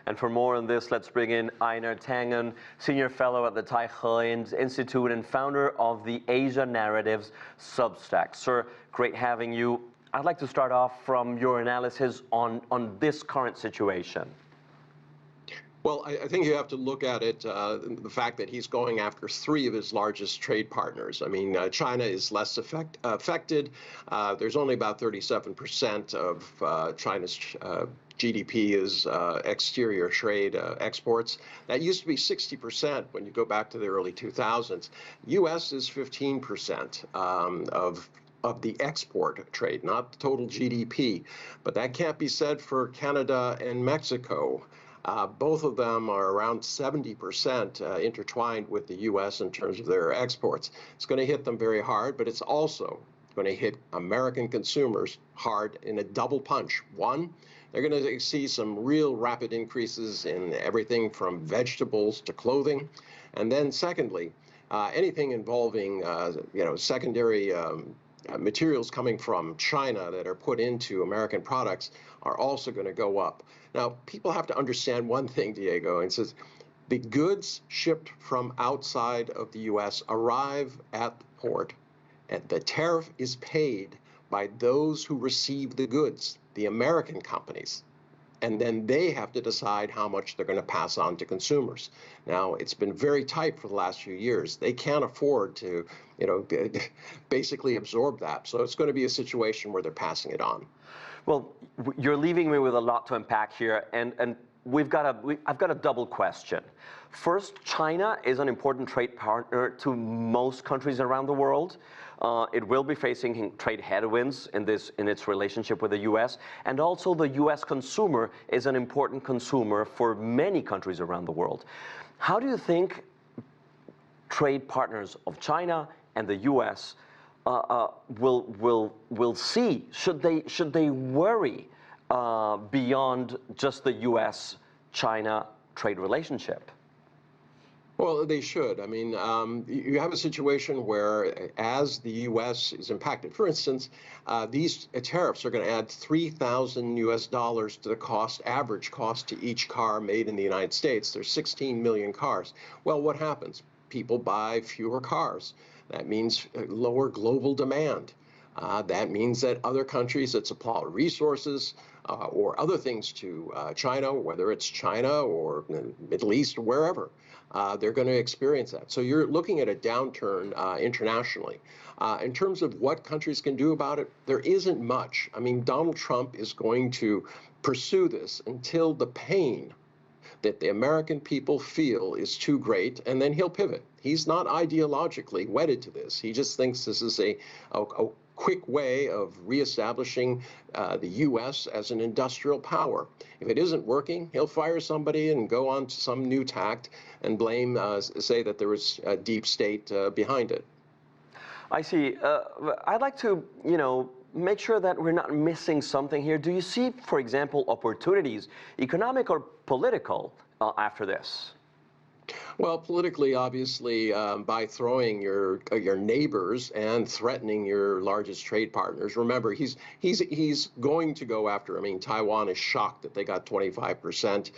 And for more on this, let's bring in Einar Tangen, Senior Fellow at the Taihe Institute and founder of the Asia Narratives Substack. Sir, great having you. I'd like to start off from your analysis on this current situation. Well, I think you have to look at it, the fact that he's going after three of his largest trade partners. I mean, China is less affected. There's only about 37% of China's GDP is exterior trade exports. That used to be 60% when you go back to the early 2000s. U.S. is 15% of the export trade, not the total GDP. But that can't be said for Canada and Mexico. Both of them are around 70% intertwined with the U.S. in terms of their exports. It's going to hit them very hard, but it's also going to hit American consumers hard in a double punch. One, they're going to see some real rapid increases in everything from vegetables to clothing. And then secondly, anything involving secondary materials coming from China that are put into American products are also going to go up. Now, people have to understand one thing, Diego, and says the goods shipped from outside of the U.S. arrive at the port, and the tariff is paid by those who receive the goods, the American companies. And then they have to decide how much they're going to pass on to consumers. Now, it's been very tight for the last few years. They can't afford to, basically absorb that. So it's going to be a situation where they're passing it on. Well, you're leaving me with a lot to unpack here, and I've got a double question. First, China is an important trade partner to most countries around the world. It will be facing trade headwinds in its relationship with the U.S. And also the U.S. consumer is an important consumer for many countries around the world. How do you think trade partners of China and the U.S. will see? Should they worry beyond just the U.S.-China trade relationship? Well, they should. I mean, you have a situation where as the U.S. is impacted, for instance, these tariffs are going to add $3,000 US to the average cost to each car made in the United States. There's 16 million cars. Well, what happens? People buy fewer cars. That means lower global demand. That means that other countries that supply resources or other things to China, whether it's China or the Middle East or wherever, they're going to experience that. So you're looking at a downturn internationally. In terms of what countries can do about it, there isn't much. I mean, Donald Trump is going to pursue this until the pain that the American people feel is too great, and then he'll pivot. He's not ideologically wedded to this. He just thinks this is a quick way of reestablishing the U.S. as an industrial power. If it isn't working, he'll fire somebody and go on to some new tact and blame, say that there was a deep state behind it. I see. I'd like to, make sure that we're not missing something here. Do you see, for example, opportunities, economic or political, after this? Well, politically, obviously, by throwing your neighbors and threatening your largest trade partners. Remember, he's going to go after. I mean, Taiwan is shocked that they got 25%.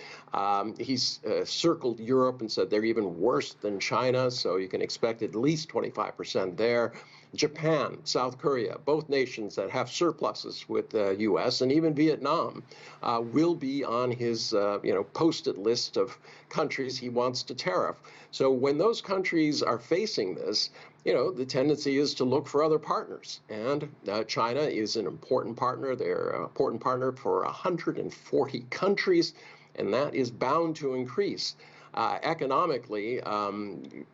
He's circled Europe and said they're even worse than China, so you can expect at least 25% there. Japan, South Korea, both nations that have surpluses with the U.S. and even Vietnam will be on his posted list of countries he wants to tariff. So when those countries are facing this, the tendency is to look for other partners. And China is an important partner. They're an important partner for 140 countries, and that is bound to increase. Economically,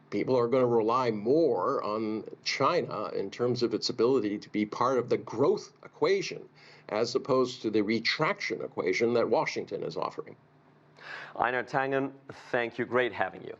people are going to rely more on China in terms of its ability to be part of the growth equation as opposed to the retraction equation that Washington is offering. Einar Tangen, thank you. Great having you.